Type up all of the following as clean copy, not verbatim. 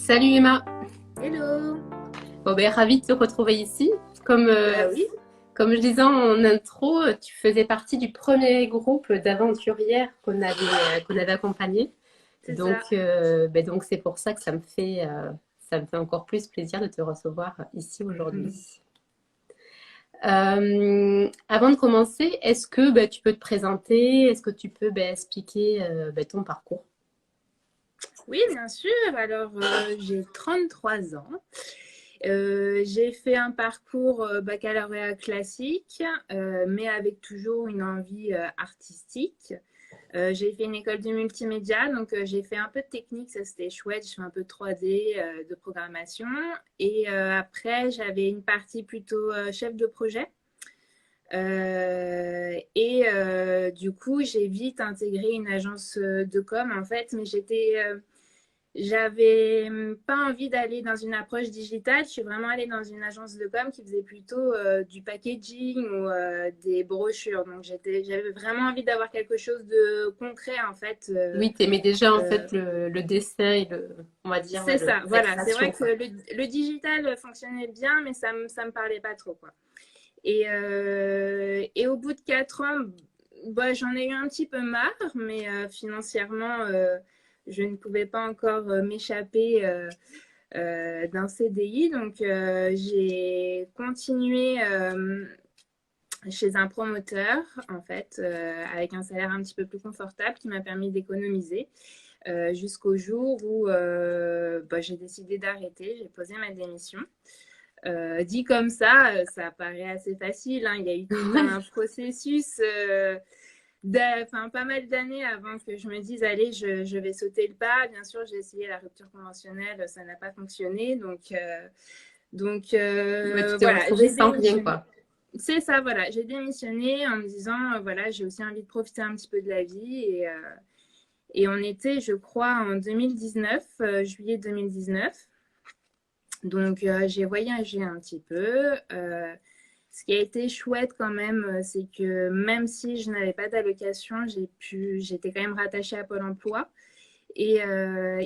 Salut Emma. Hello! Bon, ben, ravie de te retrouver ici. Comme, Bah oui, comme je disais en intro, tu faisais partie du premier groupe d'aventurières qu'on avait accompagné. c'est Donc, ça. donc c'est pour ça que ça me fait encore plus plaisir de te recevoir ici aujourd'hui. Avant de commencer, est-ce que tu peux te présenter? Est-ce que tu peux expliquer ton parcours? Oui, bien sûr. Alors, j'ai 33 ans. J'ai fait un parcours baccalauréat classique, mais avec toujours une envie artistique. J'ai fait une école de multimédia, donc j'ai fait un peu de technique, ça c'était chouette. J'ai fait un peu de 3D, de programmation. Et après, j'avais une partie plutôt chef de projet. Du coup, j'ai vite intégré une agence de com en fait, mais j'avais pas envie d'aller dans une approche digitale. Je suis vraiment allée dans une agence de com qui faisait plutôt du packaging ou des brochures. Donc j'avais vraiment envie d'avoir quelque chose de concret en fait. Oui, tu aimais déjà en Euh, fait le dessin et on va dire, c'est ça, la voilà. C'est création, vrai que quoi. le digital fonctionnait bien, mais ça me parlait pas trop quoi. Et au bout de 4 ans, bah, j'en ai eu un petit peu marre, mais financièrement, je ne pouvais pas encore m'échapper d'un CDI. Donc, j'ai continué chez un promoteur, en fait, avec un salaire un petit peu plus confortable qui m'a permis d'économiser jusqu'au jour où bah, j'ai décidé d'arrêter. J'ai posé ma démission. Dit comme ça paraît assez facile, hein. Il y a eu tout un processus, pas mal d'années avant que je me dise, allez, je vais sauter le pas. Bien sûr, j'ai essayé la rupture conventionnelle, ça n'a pas fonctionné. Ouais, tu t'es Voilà, retrouvée j'ai sans rien, démissionné. quoi. C'est ça, voilà, j'ai démissionné en me disant, voilà, j'ai aussi envie de profiter un petit peu de la vie. Et on était, je crois, en 2019, juillet 2019. Donc, j'ai voyagé un petit peu. Ce qui a été chouette quand même, c'est que même si je n'avais pas d'allocation, j'étais quand même rattachée à Pôle emploi. Et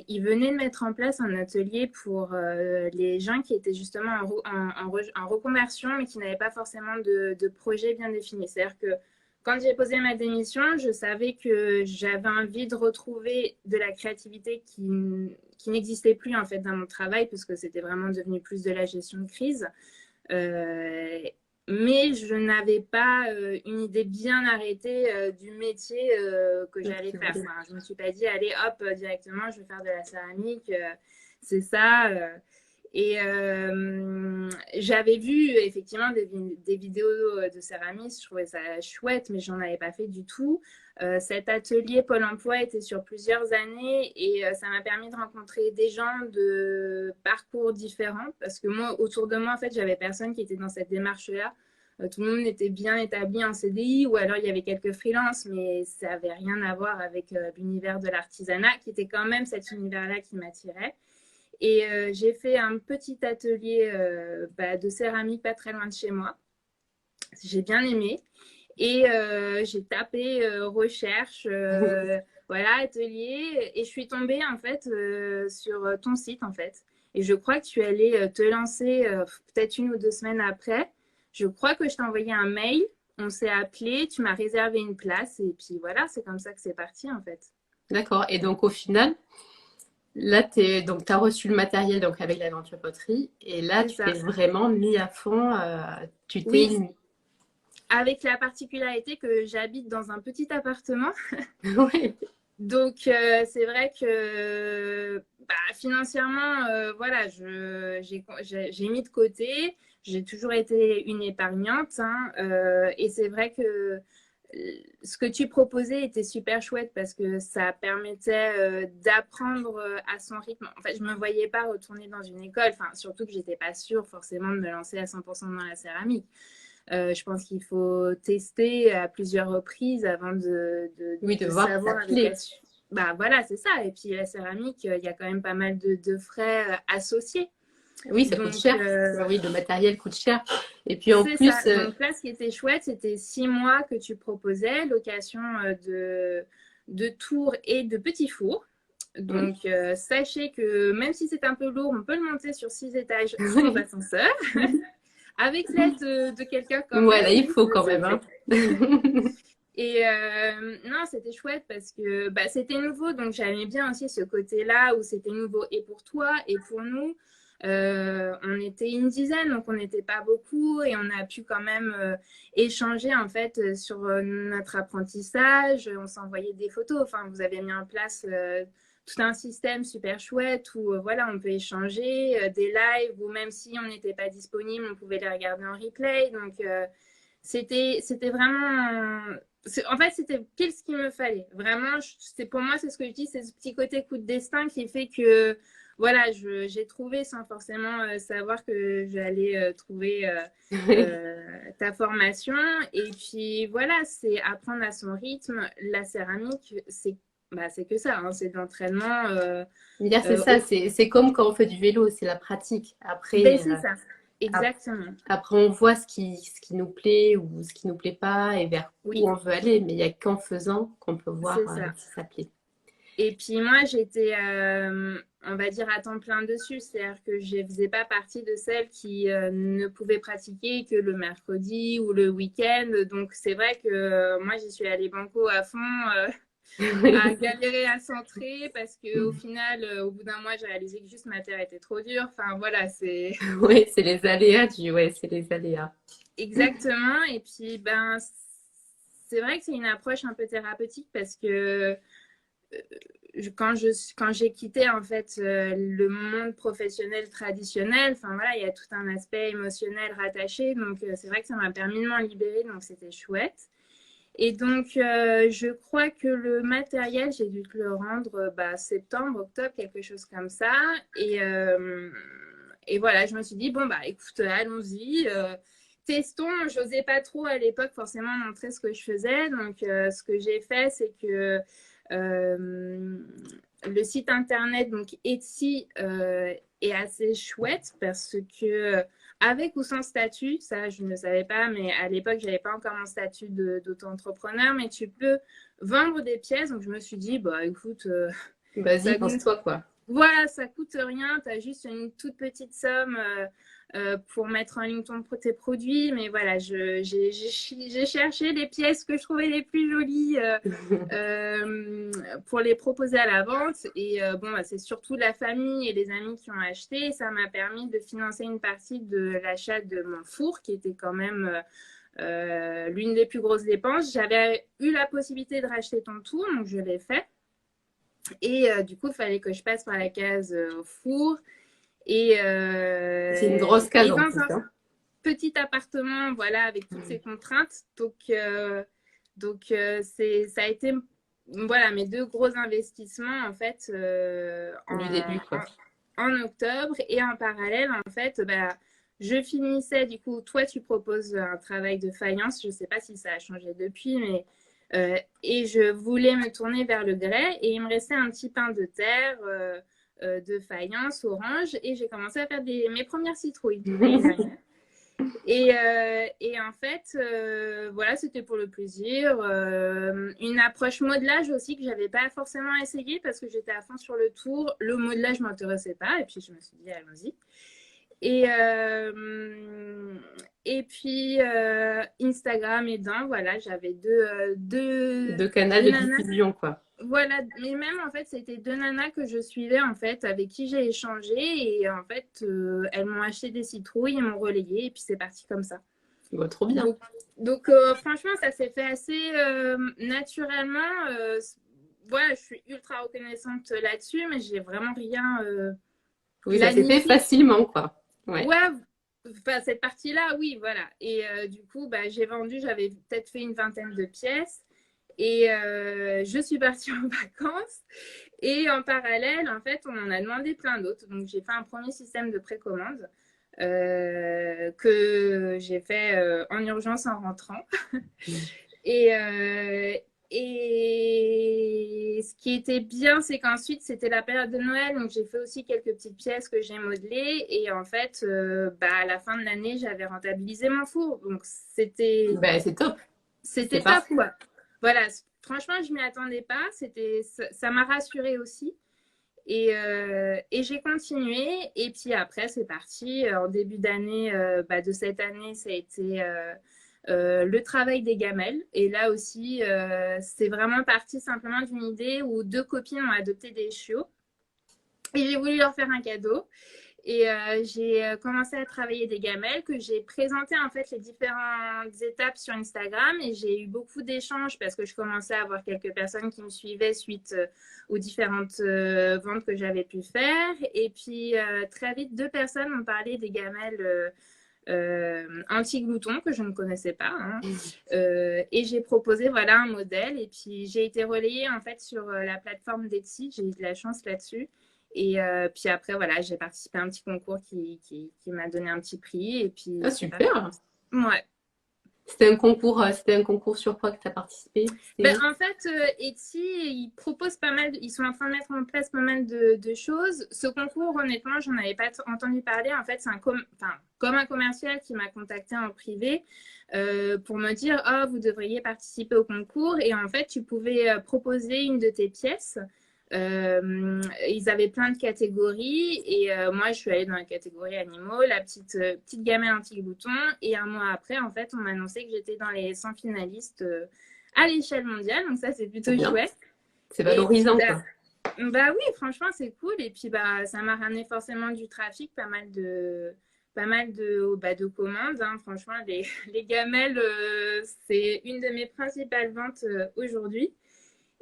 ils venaient de mettre en place un atelier pour les gens qui étaient justement en reconversion, mais qui n'avaient pas forcément de projet bien défini. C'est-à-dire que quand j'ai posé ma démission, je savais que j'avais envie de retrouver de la créativité qui n'existait plus en fait dans mon travail, puisque c'était vraiment devenu plus de la gestion de crise. Euh, mais je n'avais pas une idée bien arrêtée du métier que Ouais, j'allais tu faire. voulais. Enfin, je ne me suis pas dit, allez, hop, directement, je vais faire de la céramique. C'est ça. J'avais vu effectivement des vidéos de céramistes, je trouvais ça chouette, mais j'en avais pas fait du tout. Cet atelier Pôle emploi était sur plusieurs années et ça m'a permis de rencontrer des gens de parcours différents parce que moi, autour de moi, en fait, j'avais personne qui était dans cette démarche-là. Tout le monde était bien établi en CDI ou alors il y avait quelques freelances, mais ça n'avait rien à voir avec l'univers de l'artisanat qui était quand même cet univers-là qui m'attirait. Et j'ai fait un petit atelier de céramique pas très loin de chez moi. J'ai bien aimé. Et j'ai tapé recherche, voilà, atelier. Et je suis tombée en fait sur ton site en fait. Et je crois que tu allais te lancer peut-être 1 ou 2 semaines après. Je crois que je t'ai envoyé un mail. On s'est appelé, tu m'as réservé une place. Et puis voilà, c'est comme ça que c'est parti en fait. D'accord. Et donc, au final, là, donc, tu as reçu le matériel donc, avec l'aventure poterie. Et là, C'est tu t'es ça. vraiment mis à fond. Tu t'es Oui, mis. avec la particularité que j'habite dans un petit appartement. Oui. Donc, c'est vrai que financièrement, voilà, j'ai mis de côté. J'ai toujours été une épargnante, hein, et c'est vrai que ce que tu proposais était super chouette parce que ça permettait d'apprendre à son rythme. En fait, je ne me voyais pas retourner dans une école, enfin, surtout que j'étais pas sûre forcément de me lancer à 100% dans la céramique. Je pense qu'il faut tester à plusieurs reprises avant Oui, de de voir si ça savoir avec plaît. bah voilà, c'est ça. Et puis la céramique, il y a quand même pas mal de frais associés. Oui, ça coûte Donc cher. Oui, le matériel coûte cher. Et puis en c'est ça. plus, Donc là, ce qui était chouette, c'était 6 mois que tu proposais, location de tours et de petits fours. Donc, sachez que même si c'est un peu lourd, on peut le monter sur 6 étages sans ascenseur, avec l'aide de quelqu'un quand même. Voilà, il faut quand même. Hein. Et non, c'était chouette parce que bah, c'était nouveau, donc j'aimais bien aussi ce côté-là où c'était nouveau et pour toi et pour nous. On était une dizaine, donc on n'était pas beaucoup et on a pu quand même échanger en fait sur notre apprentissage. On s'envoyait des photos. Enfin, vous avez mis en place tout un système super chouette où voilà, on peut échanger des lives ou même si on n'était pas disponible, on pouvait les regarder en replay. Donc c'était vraiment en fait, c'était pile ce qu'il me fallait. Vraiment, pour moi, c'est ce que je dis, c'est ce petit côté coup de destin qui fait que, voilà, j'ai trouvé sans forcément savoir que j'allais trouver ta formation. Et puis, voilà, c'est apprendre à son rythme. La céramique, c'est que ça, hein, c'est de l'entraînement. C'est ça, c'est comme quand on fait du vélo, c'est la pratique. Après, c'est ça, exactement. Après, on voit ce qui nous plaît ou ce qui nous plaît pas et vers où on veut aller, mais il n'y a qu'en faisant qu'on peut voir si ça plaît. Et puis moi, j'étais, on va dire, à temps plein dessus. C'est-à-dire que je ne faisais pas partie de celles qui ne pouvaient pratiquer que le mercredi ou le week-end. Donc c'est vrai que moi, j'y suis allée banco à fond, à galérer à centrer parce qu'au final, au bout d'un mois, j'ai réalisé que juste ma terre était trop dure. Enfin voilà, c'est... Oui, c'est les aléas c'est les aléas. Exactement. Et puis, ben, c'est vrai que c'est une approche un peu thérapeutique parce que quand j'ai quitté en fait le monde professionnel traditionnel, enfin voilà, il y a tout un aspect émotionnel rattaché, donc c'est vrai que ça m'a permis de m'en libérer, donc c'était chouette. Et donc je crois que le matériel, j'ai dû te le rendre septembre, octobre, quelque chose comme ça. Et voilà, je me suis dit bon bah écoute, allons-y. Testons, j'osais pas trop à l'époque forcément montrer ce que je faisais, donc ce que j'ai fait, c'est que le site internet, donc Etsy, est assez chouette parce que, avec ou sans statut, ça je ne savais pas, mais à l'époque, je n'avais pas encore mon statut d'auto-entrepreneur, mais tu peux vendre des pièces. Donc je me suis dit, bah écoute, vas-y, pense-toi quoi. Voilà, ça coûte rien, tu as juste une toute petite somme pour mettre en ligne tes produits. Mais voilà, j'ai cherché les pièces que je trouvais les plus jolies pour les proposer à la vente. Et c'est surtout la famille et les amis qui ont acheté. Et ça m'a permis de financer une partie de l'achat de mon four, qui était quand même l'une des plus grosses dépenses. J'avais eu la possibilité de racheter ton tour, donc je l'ai fait. Et du coup, il fallait que je passe par la case four. Et c'est une grosse case en plus. Petit appartement, voilà, avec toutes ces contraintes. Donc, ça a été voilà, mes deux gros investissements en fait du début, quoi. En octobre. Et en parallèle, en fait, je finissais, du coup, toi, tu proposes un travail de faïence. Je ne sais pas si ça a changé depuis, mais et je voulais me tourner vers le grès et il me restait un petit pain de terre de faïence orange et j'ai commencé à faire mes premières citrouilles. Et en fait, voilà, c'était pour le plaisir. Une approche modelage aussi que j'avais pas forcément essayé parce que j'étais à fond sur le tour. Le modelage m'intéressait pas et puis je me suis dit allons-y. Et puis Instagram aidant, voilà, j'avais deux canaux de diffusion, quoi. Voilà, mais même en fait, c'était deux nanas que je suivais en fait, avec qui j'ai échangé et en fait, elles m'ont acheté des citrouilles et m'ont relayé et puis c'est parti comme ça. Bah, trop bien. Donc franchement, ça s'est fait assez naturellement. Voilà, je suis ultra reconnaissante là-dessus, mais j'ai vraiment rien. Oui, ça s'est fait facilement, quoi. Ouais, enfin, cette partie-là, oui, voilà. Et du coup, j'ai vendu, j'avais peut-être fait une vingtaine de pièces. Et je suis partie en vacances. Et en parallèle, en fait, on en a demandé plein d'autres. Donc, j'ai fait un premier système de précommande que j'ai fait en urgence en rentrant. Et ce qui était bien, c'est qu'ensuite, c'était la période de Noël. Donc, j'ai fait aussi quelques petites pièces que j'ai modelées. Et en fait, à la fin de l'année, j'avais rentabilisé mon four. Donc, c'était... c'est top. C'était top, quoi. Voilà, franchement, je ne m'y attendais pas. Ça m'a rassurée aussi. Et j'ai continué. Et puis après, c'est parti. En début d'année, de cette année, ça a été le travail des gamelles. Et là aussi, c'est vraiment parti simplement d'une idée où deux copines ont adopté des chiots. Et j'ai voulu leur faire un cadeau. Et j'ai commencé à travailler des gamelles que j'ai présenté en fait les différentes étapes sur Instagram et j'ai eu beaucoup d'échanges parce que je commençais à avoir quelques personnes qui me suivaient suite aux différentes ventes que j'avais pu faire. Et puis très vite, deux personnes m'ont parlé des gamelles anti-glouton que je ne connaissais pas. Hein. Et j'ai proposé voilà un modèle et puis j'ai été relayée en fait sur la plateforme d'Etsy. J'ai eu de la chance là-dessus. Et puis après, voilà, j'ai participé à un petit concours qui m'a donné un petit prix. Et puis, Ah, super! Ouais. C'était un concours sur quoi que tu as participé? En fait, Etsy, ils proposent pas mal, ils sont en train de mettre en place pas mal de choses. Ce concours, honnêtement, j'en avais pas entendu parler. En fait, c'est comme un commercial qui m'a contacté en privé pour me dire, oh, vous devriez participer au concours. Et en fait, tu pouvais proposer une de tes pièces. Ils avaient plein de catégories et moi je suis allée dans la catégorie animaux, la petite gamelle anti-glouton et un mois après en fait on m'a annoncé que j'étais dans les 100 finalistes à l'échelle mondiale, donc ça c'est plutôt chouette. C'est valorisant puis, quoi. Bah oui, franchement c'est cool et puis ça m'a ramené forcément du trafic, pas mal de commandes. Hein. Franchement, les gamelles, c'est une de mes principales ventes aujourd'hui.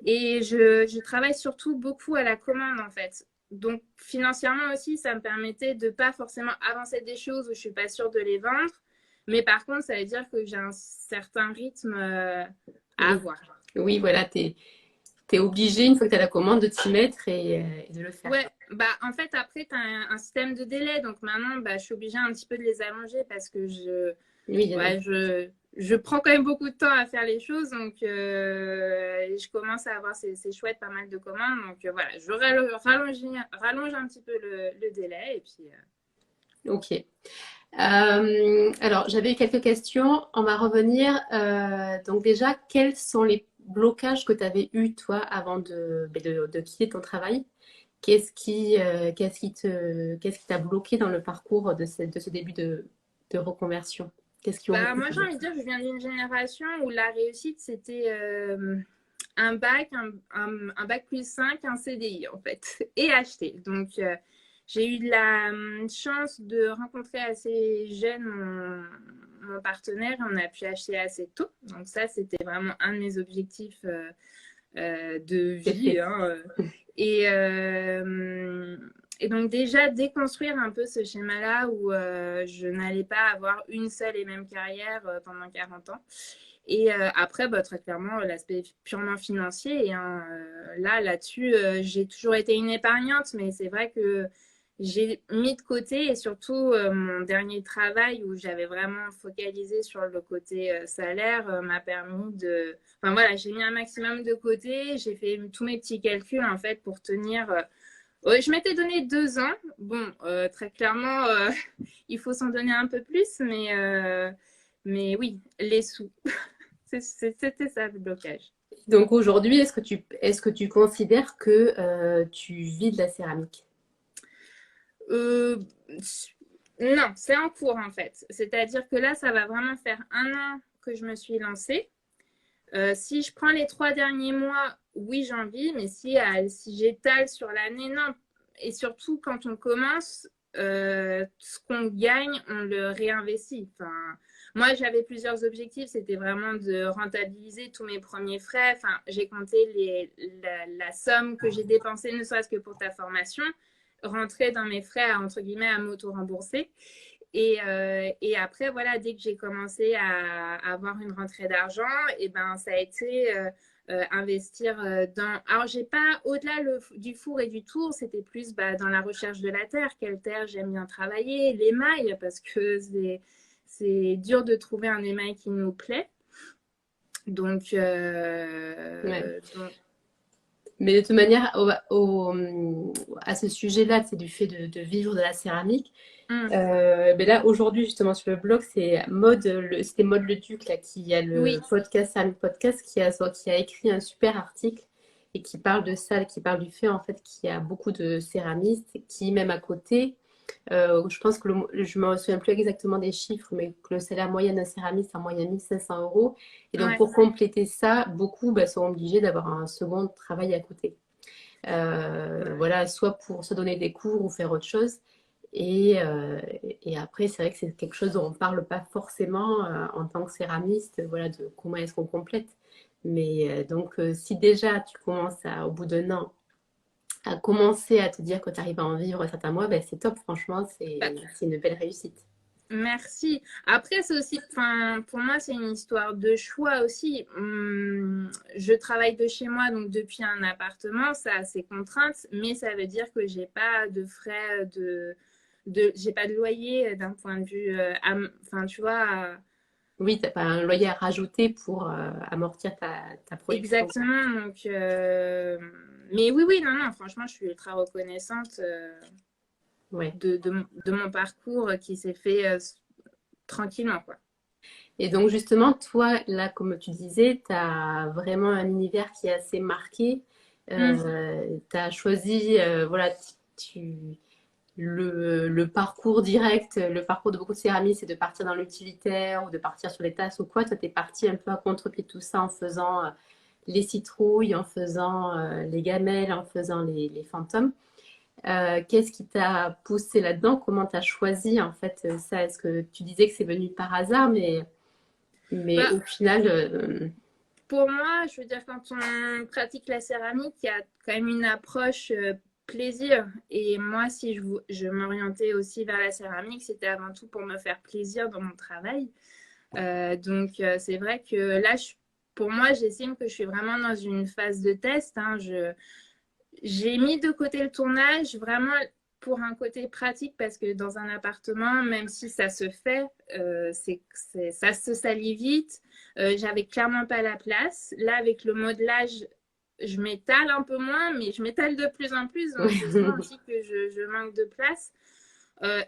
Et je travaille surtout beaucoup à la commande, en fait. Donc, financièrement aussi, ça me permettait de ne pas forcément avancer des choses où je ne suis pas sûre de les vendre. Mais par contre, ça veut dire que j'ai un certain rythme à avoir. Oui, voilà, tu es obligé, une fois que tu as la commande, de t'y mettre et de le faire. Ouais, en fait, après, tu as un système de délai. Donc maintenant, je suis obligée un petit peu de les allonger parce que je prends quand même beaucoup de temps à faire les choses. Donc, je commence à avoir ces chouettes, pas mal de commandes. Donc, voilà, je rallonge un petit peu le délai. Et puis, Ok. Alors, j'avais quelques questions. On va revenir. Donc déjà, quels sont les blocages que tu avais eus, toi, avant de quitter ton travail? Qu'est-ce qui t'a bloqué dans le parcours de ce début de reconversion? Qu'est-ce qui aurait pu moi, te j'ai envie bloquer? de dire que je viens d'une génération où la réussite, c'était un bac, un bac plus 5 un CDI, en fait, et acheter. Donc, j'ai eu de la chance de rencontrer assez jeune mon partenaire. On a pu acheter assez tôt. Donc, ça, c'était vraiment un de mes objectifs de vie. Hein. Et, et donc déjà déconstruire un peu ce schéma-là où je n'allais pas avoir une seule et même carrière pendant 40 ans. Et après, très clairement, l'aspect purement financier. Et là-dessus, j'ai toujours été une épargnante, mais c'est vrai que j'ai mis de côté et surtout mon dernier travail où j'avais vraiment focalisé sur le côté salaire m'a permis de... Enfin voilà, j'ai mis un maximum de côté, j'ai fait tous mes petits calculs en fait pour tenir... je m'étais donné 2 ans. Bon, très clairement, il faut s'en donner un peu plus, mais oui, les sous. C'était ça le blocage. Donc aujourd'hui, est-ce que tu considères que tu vis de la céramique? Euh, non, c'est en cours en fait. C'est-à-dire que là, ça va vraiment faire 1 an que je me suis lancée. Si je prends les 3 derniers mois, oui, j'en vis, mais si j'étale sur l'année, non. Et surtout, quand on commence, ce qu'on gagne, on le réinvestit. Enfin, moi, j'avais plusieurs objectifs. C'était vraiment de rentabiliser tous mes premiers frais. Enfin, j'ai compté la somme que j'ai dépensée, ne serait-ce que pour ta formation, rentrer dans mes frais, entre guillemets, à m'auto-rembourser. Et après, voilà, dès que j'ai commencé à avoir une rentrée d'argent, et ben, ça a été investir dans... Alors, j'ai pas, au-delà du four et du tour, c'était plus dans la recherche de la terre. Quelle terre j'aime bien travailler, l'émail, parce que c'est dur de trouver un émail qui nous plaît. Donc, Ouais. Mais de toute manière, à ce sujet-là, c'est du fait de vivre de la céramique. Mais là, aujourd'hui, justement, sur le blog, c'était Mode Le Duc, là, qui a le oui. podcast, Céramique Podcast, qui a écrit un super article et qui parle de ça, qui parle du fait en fait qu'il y a beaucoup de céramistes qui, même à côté, je pense que je me souviens plus exactement des chiffres, mais que le salaire moyen d'un céramiste est en moyenne 1500 euros. Et donc, Ouais. pour compléter ça, beaucoup seront obligés d'avoir un second travail à côté. Voilà, soit pour se donner des cours ou faire autre chose. Et après, c'est vrai que c'est quelque chose dont on ne parle pas forcément en tant que céramiste, voilà, de comment est-ce qu'on complète. Mais donc, si déjà tu commences au bout d'un an, à commencer à te dire que tu arrives à en vivre certains mois, ben c'est top, franchement, Bah, c'est une belle réussite. merci. Après, c'est aussi, enfin, pour moi, c'est une histoire de choix aussi. Je travaille de chez moi, donc depuis un appartement, ça a ses contraintes, mais ça veut dire que j'ai pas de frais j'ai pas de loyer d'un point de vue, enfin, tu vois. Oui, tu n'as pas un loyer à rajouter pour amortir ta production, quoi. Exactement. Donc, mais oui, oui, non, non, franchement, je suis ultra reconnaissante Ouais. de mon parcours qui s'est fait tranquillement, quoi. Et donc, justement, toi, là, comme tu disais, tu as vraiment un univers qui est assez marqué. Mm. Tu as choisi, voilà, le parcours direct, le parcours de beaucoup de céramistes, c'est de partir dans l'utilitaire ou de partir sur les tasses ou quoi. Toi, tu es parti un peu à contre-pied de tout ça en faisant les citrouilles, en faisant les gamelles, en faisant les fantômes. Qu'est-ce qui t'a poussé là-dedans? Comment tu as choisi en fait ça? Est-ce que tu disais que c'est venu par hasard, mais Bah, au final, pour moi, je veux dire, quand on pratique la céramique, il y a quand même une approche plaisir. Et moi, si je m'orientais aussi vers la céramique, c'était avant tout pour me faire plaisir dans mon travail. Donc, c'est vrai que là, pour moi, j'estime que je suis vraiment dans une phase de test. Hein. J'ai mis de côté le tournage vraiment pour un côté pratique parce que dans un appartement, même si ça se fait, ça se salit vite. J'avais clairement pas la place. Là, avec le modelage, je m'étale un peu moins, mais je m'étale de plus en plus. Donc, je sens aussi que je manque de place.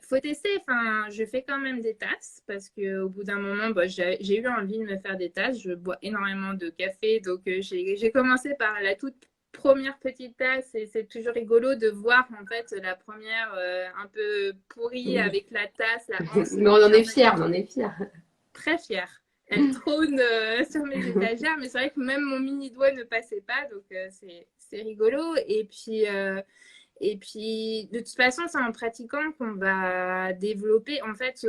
Faut tester. Enfin, je fais quand même des tasses parce que au bout d'un moment, bah, j'ai eu envie de me faire des tasses. Je bois énormément de café, donc j'ai commencé par la toute première petite tasse et c'est toujours rigolo de voir en fait la première un peu pourrie oui. avec la tasse, la anse Mais on en qui en est fait fiers, on en est fiers. très fière. Elle trône sur mes étagères, mais c'est vrai que même mon mini doigt ne passait pas, donc c'est rigolo. Et puis, de toute façon, c'est en pratiquant qu'on va développer. En fait,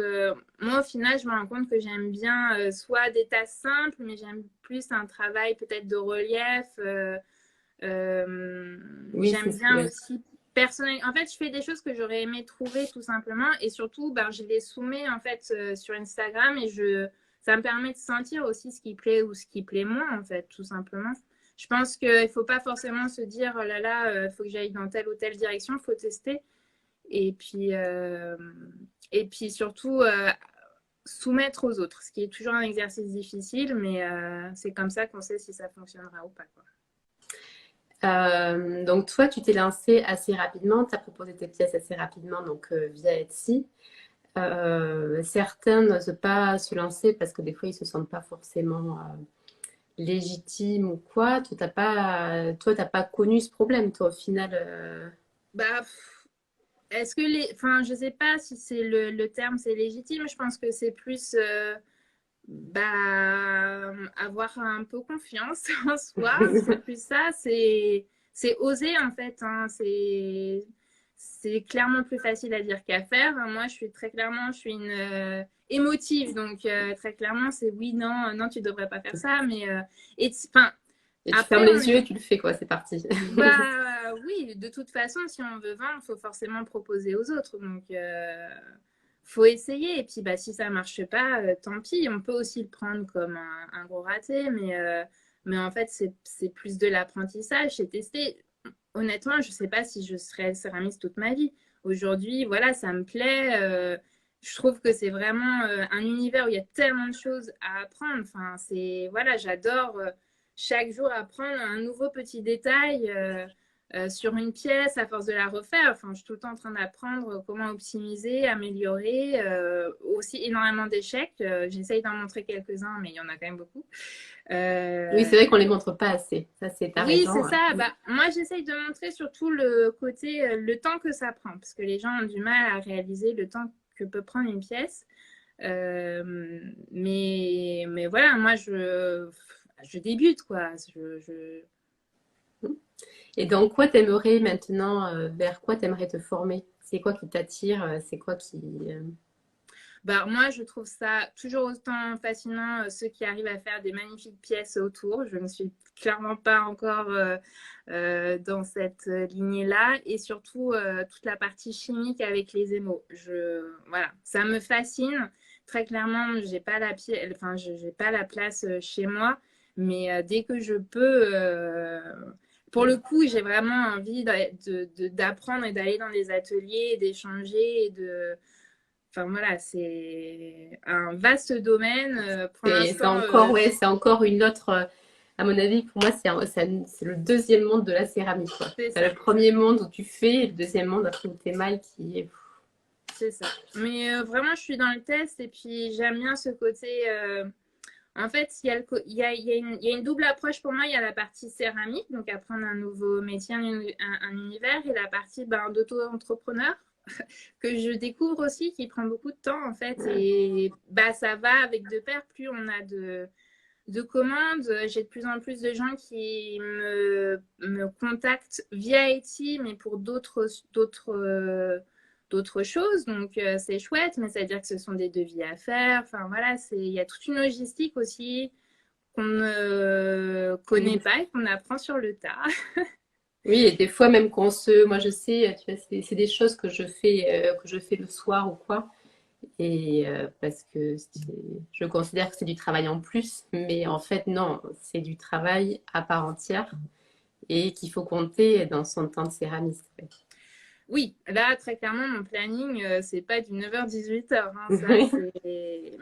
moi, au final, je me rends compte que j'aime bien soit des tasses simples, mais j'aime plus un travail peut-être de relief. Oui, c'est J'aime ce que. bien aussi personnel. En fait, je fais des choses que j'aurais aimé trouver tout simplement. Et surtout, ben, je les soumets en fait sur Instagram et ça me permet de sentir aussi ce qui plaît ou ce qui plaît moins, en fait, tout simplement. Je pense qu'il ne faut pas forcément se dire, oh là là, il faut que j'aille dans telle ou telle direction, il faut tester. Et puis, euh, et puis surtout, soumettre aux autres, ce qui est toujours un exercice difficile, mais c'est comme ça qu'on sait si ça fonctionnera ou pas, quoi. Donc toi, tu t'es lancé assez rapidement, tu as proposé tes pièces assez rapidement donc via Etsy. Certains n'osent pas se lancer parce que des fois ils se sentent pas forcément légitimes ou quoi. Toi, t'as pas connu ce problème, toi au final. Bah, est-ce que enfin, je sais pas si c'est le terme, c'est légitime. Je pense que c'est plus bah, avoir un peu confiance en soi. C'est plus ça. C'est oser en fait. Hein. C'est clairement plus facile à dire qu'à faire. Moi, je suis une émotive, donc très clairement, c'est oui, non, non, tu devrais pas faire ça. Mais enfin, Et tu fermes après, on les est yeux et tu le fais quoi, c'est parti. bah oui, de toute façon, si on veut vendre, il faut forcément proposer aux autres. Donc, faut essayer. Et puis, bah, si ça marche pas, tant pis. On peut aussi le prendre comme un gros raté. Mais en fait, c'est plus de l'apprentissage. C'est tester. Honnêtement, je sais pas si je serais céramiste toute ma vie. Aujourd'hui, voilà, ça me plaît. Je trouve que c'est vraiment un univers où il y a tellement de choses à apprendre. Enfin, voilà, j'adore chaque jour apprendre un nouveau petit détail. sur une pièce à force de la refaire. Enfin, je suis tout le temps en train d'apprendre comment optimiser, améliorer. Aussi énormément d'échecs. J'essaye d'en montrer quelques-uns, mais il y en a quand même beaucoup. Oui, c'est vrai qu'on les montre pas assez. Ça, c'est ta Oui, raison. c'est ça. Bah, moi, j'essaye de montrer surtout le côté, le temps que ça prend, parce que les gens ont du mal à réaliser le temps que peut prendre une pièce. Mais voilà, moi, je débute, quoi. Et dans quoi t'aimerais maintenant, vers quoi t'aimerais te former? C'est quoi qui t'attire? C'est quoi qui... Bah, moi, je trouve ça toujours autant fascinant, ceux qui arrivent à faire des magnifiques pièces autour. Je ne suis clairement pas encore dans cette lignée-là. Et surtout, toute la partie chimique avec les émaux. Voilà, ça me fascine. Très clairement, j'ai pas la place chez moi. Mais dès que je peux, pour le coup, j'ai vraiment envie d'apprendre et d'aller dans des ateliers, d'échanger et de enfin voilà, c'est un vaste domaine. Pour C'est l'instant, encore, ouais, c'est encore une autre... à mon avis, pour moi, c'est le deuxième monde de la céramique, quoi. c'est T'as ça, le premier monde où tu fais, et le deuxième monde après où t'émailles qui est... c'est ça. Mais vraiment, je suis dans le test et puis j'aime bien ce côté. En fait, il y a une double approche pour moi. Il y a la partie céramique, donc apprendre un nouveau métier, un univers, et la partie d'auto-entrepreneur que je découvre aussi, qui prend beaucoup de temps en fait. Et bah, ça va avec de pair, plus on a de commandes. J'ai de plus en plus de gens qui me contactent via Etsy, mais pour d'autres choses. Donc, c'est chouette, mais ça veut dire que ce sont des devis à faire. Enfin, voilà, il y a toute une logistique aussi qu'on ne connaît Oui. pas et qu'on apprend sur le tas. Oui, et des fois même moi je sais, tu vois, c'est des choses que je fais le soir ou quoi, et parce que je considère que c'est du travail en plus, mais en fait non, c'est du travail à part entière et qu'il faut compter dans son temps de céramiste. Oui, là, très clairement, mon planning, c'est pas du 9h-18h. Hein, ça, Ouais.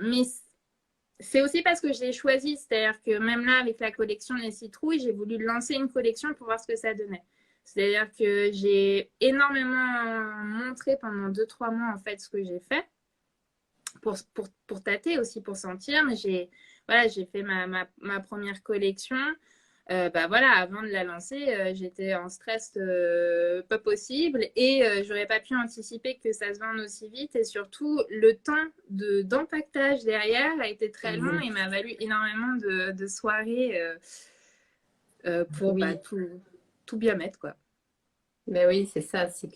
Mais c'est aussi parce que je l'ai choisi. C'est-à-dire que même là, avec la collection Les Citrouilles, j'ai voulu lancer une collection pour voir ce que ça donnait. C'est-à-dire que j'ai énormément montré pendant 2-3 mois, en fait, ce que j'ai fait pour tâter aussi, pour sentir. Mais j'ai fait ma première collection. Bah voilà, avant de la lancer, j'étais en stress pas possible et j'aurais pas pu anticiper que ça se vende aussi vite et surtout le temps d'empaquetage derrière a été très long et m'a valu énormément de soirées pour bah, Oui, tout bien mettre quoi. ben oui, c'est ça, c'est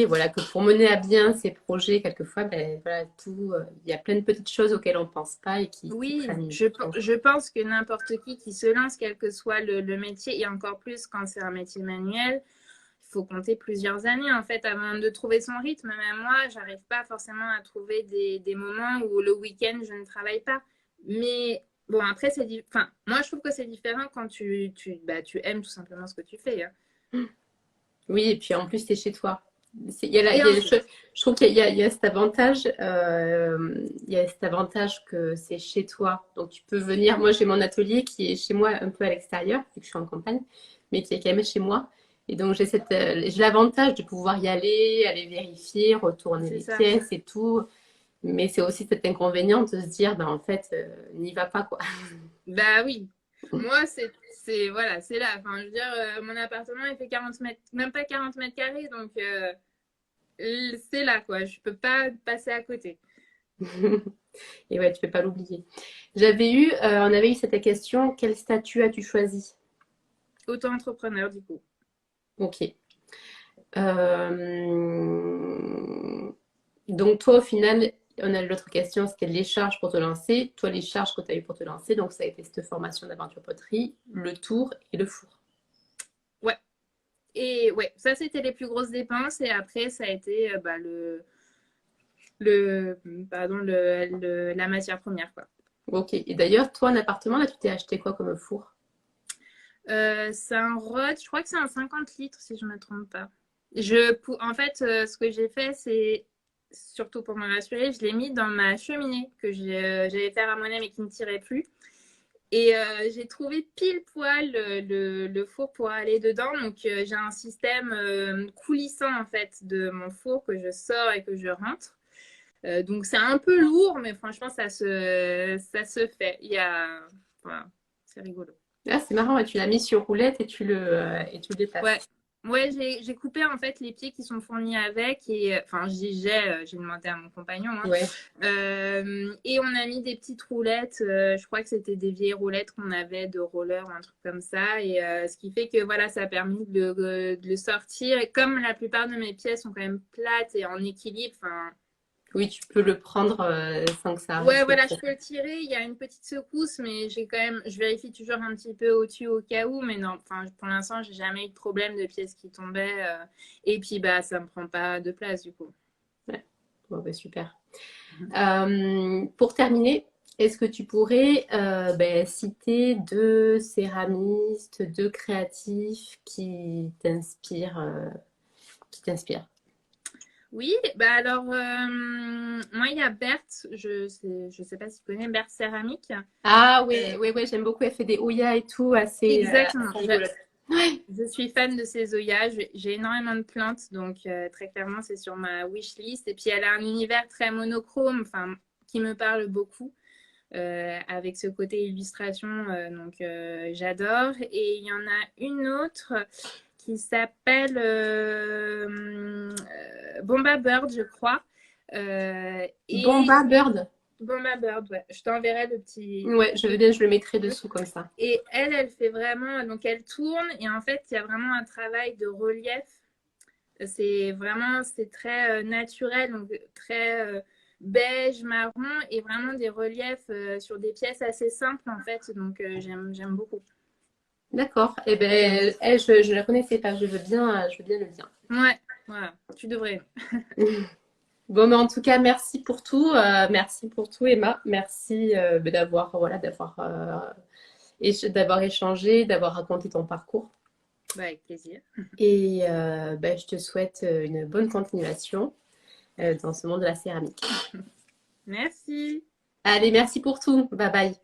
voilà que pour mener à bien ces projets, quelquefois, ben voilà, il y a plein de petites choses auxquelles on pense pas et qui Oui, prennent. je pense que n'importe qui se lance, quel que soit le métier, et encore plus quand c'est un métier manuel, il faut compter plusieurs années en fait avant de trouver son rythme. Même moi, j'arrive pas forcément à trouver des moments où le week-end je ne travaille pas. Mais bon, après, enfin, moi je trouve que c'est différent quand tu aimes tout simplement ce que tu fais. Hein. Oui, et puis en plus, c'est chez toi. Il Et y a ensuite, je trouve il y a cet avantage, il y a cet avantage que c'est chez toi. Donc tu peux venir. Moi, j'ai mon atelier qui est chez moi un peu à l'extérieur, vu que je suis en campagne, mais qui est quand même chez moi. Et donc j'ai l'avantage de pouvoir y aller vérifier, retourner c'est les ça. pièces et tout. Mais c'est aussi cet inconvénient de se dire, ben en fait, n'y va pas quoi. Bah oui. Moi, voilà, c'est là. Enfin, je veux dire, mon appartement, il fait 40 mètres, même pas 40 mètres carrés, donc c'est là, quoi. Je peux pas passer à côté. Et ouais, tu peux pas l'oublier. On avait eu cette question, quel statut as-tu choisi? Auto-entrepreneur, du coup. Ok. Euh, Donc toi, au final, on a l'autre question, c'était les charges pour te lancer. Toi, les charges que tu as eues pour te lancer, donc ça a été cette formation d'aventure poterie, le tour et le four. Ouais. Et ouais, ça, c'était les plus grosses dépenses. Et après, ça a été bah, le, pardon, la matière première, quoi. Ok. Et d'ailleurs, toi, en appartement, là, tu t'es acheté quoi comme four? C'est un Rod, je crois que c'est un 50 litres, si je ne me trompe pas. En fait, ce que j'ai fait, c'est, surtout pour me rassurer, je l'ai mis dans ma cheminée que j'allais faire à moi-même et qui ne tirait plus. Et j'ai trouvé pile poil le four pour aller dedans. Donc, j'ai un système coulissant, en fait, de mon four que je sors et que je rentre. Donc, c'est un peu lourd, mais franchement, ça se fait. Voilà, c'est rigolo. Ah, c'est marrant, et tu l'as mis sur roulette et tu le déplaces. Ouais. Ouais, j'ai coupé en fait les pieds qui sont fournis avec et enfin j'ai demandé à mon compagnon hein. Ouais. Et on a mis des petites roulettes, je crois que c'était des vieilles roulettes qu'on avait de roller ou un truc comme ça et ce qui fait que voilà ça a permis de le sortir et comme la plupart de mes pièces sont quand même plates et en équilibre, enfin Oui, tu peux le prendre sans que ça ouais, risque voilà, je trop. peux le tirer. Il y a une petite secousse, mais j'ai quand même, je vérifie toujours un petit peu au-dessus au cas où. Mais non, enfin, pour l'instant, j'ai jamais eu de problème de pièces qui tombaient. Et puis, bah, ça me prend pas de place du coup. Ouais. Bon, bah, super. Pour terminer, est-ce que tu pourrais citer deux céramistes, deux créatifs qui t'inspirent? Oui, bah alors, moi, il y a Berthe, je sais pas si tu connais Berthe Céramique. Ah oui, Euh, oui, oui, j'aime beaucoup. Elle fait des Oya et tout, Exactement. assez rigolote. Ouais. Je suis fan de ces Zoya. J'ai énormément de plantes, donc très clairement, c'est sur ma wish list. Et puis, elle a un univers très monochrome, enfin, qui me parle beaucoup. Avec ce côté illustration, donc j'adore. Et il y en a une autre qui s'appelle Bomba Bird, je crois. Et Bomba Bird. Bomba Bird, ouais. Je t'enverrai le petit. Ouais, je veux bien, je le mettrai dessous comme ça. Et elle fait vraiment, donc elle tourne et en fait, il y a vraiment un travail de relief. C'est très naturel, donc très beige, marron et vraiment des reliefs sur des pièces assez simples en fait. Donc j'aime beaucoup. D'accord. Eh ben, je ne la connaissais pas. Je veux bien le dire. Ouais, voilà, tu devrais. Bon, mais en tout cas, merci pour tout, Emma. Merci d'avoir échangé, d'avoir raconté ton parcours. Bah, avec plaisir. Et je te souhaite une bonne continuation dans ce monde de la céramique. Merci. Allez, merci pour tout. Bye bye.